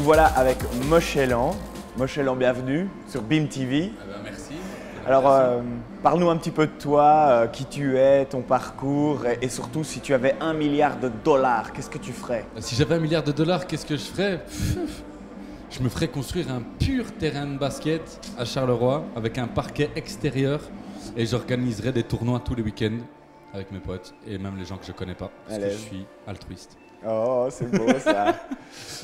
voilà avec Mochelan. Mochelan, bienvenue sur BIM TV. Merci. Alors, parle-nous un petit peu de toi, qui tu es, ton parcours et surtout si tu avais 1 milliard de dollars, qu'est-ce que tu ferais? Si j'avais 1 milliard de dollars, qu'est-ce que je ferais? Je me ferais construire un pur terrain de basket à Charleroi avec un parquet extérieur et j'organiserais des tournois tous les week-ends avec mes potes et même les gens que je connais pas parce que je suis altruiste. Oh, c'est beau ça.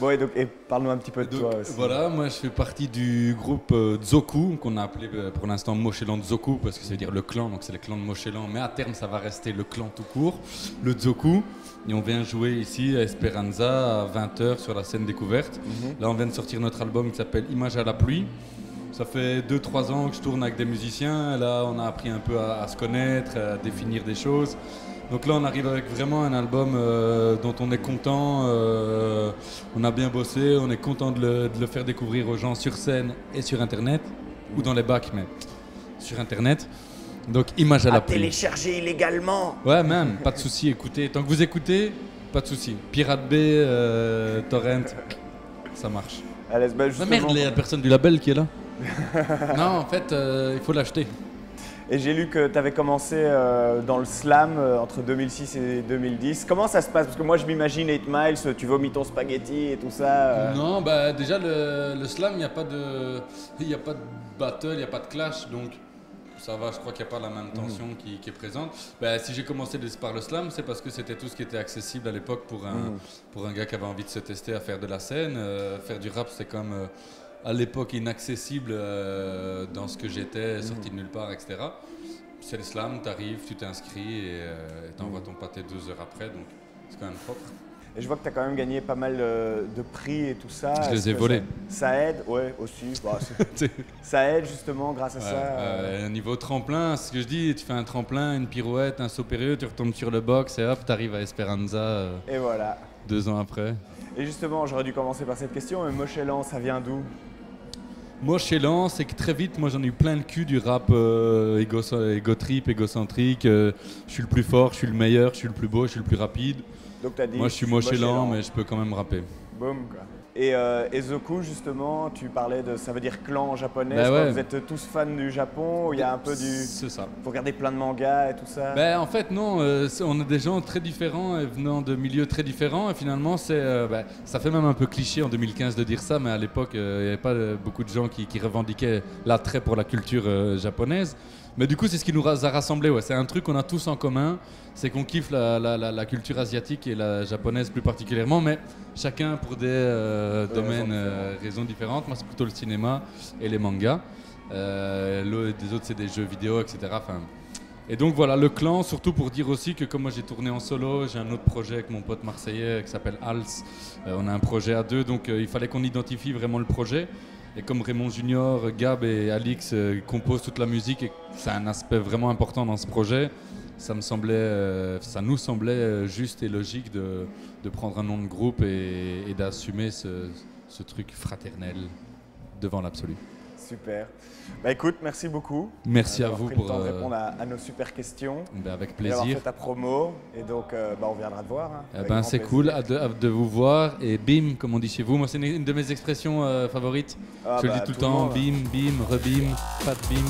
Bon, et parle-nous un petit peu de toi aussi. Voilà, moi je fais partie du groupe Zoku, qu'on a appelé pour l'instant Mochelan Zoku parce que ça veut dire le clan, donc c'est le clan de Mochelan, mais à terme ça va rester le clan tout court, le Zoku. Et on vient jouer ici à Esperanza à 20h sur la scène découverte. Là on vient de sortir notre album qui s'appelle Images à la pluie. Ça fait 2-3 ans que je tourne avec des musiciens. Là, on a appris un peu à se connaître, à définir des choses. Donc là, on arrive avec vraiment un album dont on est content. On a bien bossé, on est content de le faire découvrir aux gens sur scène et sur Internet. Ou dans les bacs, mais sur Internet. Donc, Images à la pluie. Télécharger illégalement. Ouais, même, pas de souci, écoutez. Tant que vous écoutez, pas de souci. Pirate B, Torrent, ça marche. Allez, bah, justement... Merde, il y a personne du label qui est là. Non, en fait, il faut l'acheter. Et j'ai lu que tu avais commencé dans le slam entre 2006 et 2010. Comment ça se passe? Parce que moi, je m'imagine 8 Miles, tu vomis ton spaghetti et tout ça. Non, bah déjà, le slam, il n'y a pas de battle, il n'y a pas de clash, donc ça va, je crois qu'il n'y a pas la même tension qui est présente. Bah, si j'ai commencé par le slam, c'est parce que c'était tout ce qui était accessible à l'époque pour un gars qui avait envie de se tester à faire de la scène. Faire du rap, c'est comme... à l'époque inaccessible dans ce que j'étais, sorti de nulle part, etc. C'est le slam, t'arrives, tu t'inscris et t'envoies ton pâté 2 heures après, donc c'est quand même propre. Et je vois que tu as quand même gagné pas mal de prix et tout ça. Je les ai volés. Ça aide, ouais, aussi. Bah, ça aide justement grâce à ça. Niveau tremplin, c'est ce que je dis, tu fais un tremplin, une pirouette, un saut périlleux, tu retombes sur le box et hop, t'arrives à Esperanza et voilà. 2 ans après. Et justement, j'aurais dû commencer par cette question, mais Mochelan, ça vient d'où? Mochelan, c'est que très vite, moi j'en ai eu plein le cul du rap égotrip, égocentrique. Je suis le plus fort, je suis le meilleur, je suis le plus beau, je suis le plus rapide. Donc t'as dit, moi je suis Mochelan, mais je peux quand même rapper. Boum quoi. Et Zoku, justement, tu parlais de, ça veut dire clan japonais. Bah ouais. Vous êtes tous fans du Japon, il y a un peu du... C'est ça. Vous regardez plein de mangas et tout ça. Ben, en fait, non, on est des gens très différents et venant de milieux très différents. Et finalement, ça fait même un peu cliché en 2015 de dire ça, mais à l'époque, il n'y avait pas beaucoup de gens qui revendiquaient l'attrait pour la culture japonaise. Mais du coup, c'est ce qui nous a rassemblés. Ouais. C'est un truc qu'on a tous en commun, c'est qu'on kiffe la culture asiatique et la japonaise plus particulièrement, mais chacun pour des domaines, raisons différentes. Moi, c'est plutôt le cinéma et les mangas. Des autres, c'est des jeux vidéo, etc. Enfin, et donc voilà, le clan, surtout pour dire aussi que comme moi j'ai tourné en solo, j'ai un autre projet avec mon pote marseillais qui s'appelle Hals. On a un projet à deux, donc il fallait qu'on identifie vraiment le projet. Et comme Raymond Junior, Gab et Alix composent toute la musique et c'est un aspect vraiment important dans ce projet, ça nous semblait juste et logique de prendre un nom de groupe et d'assumer ce truc fraternel devant l'absolu. Super. Bah écoute, merci beaucoup. Merci à vous pour le temps de répondre à nos super questions. Avec plaisir. D'avoir plaisir. fait ta promo et donc on viendra te voir. Hein, c'est cool de vous voir et bim, comme on dit chez vous. Moi, c'est une de mes expressions favorites. Je le dis tout le temps, bim, bim, rebim, pas de bim.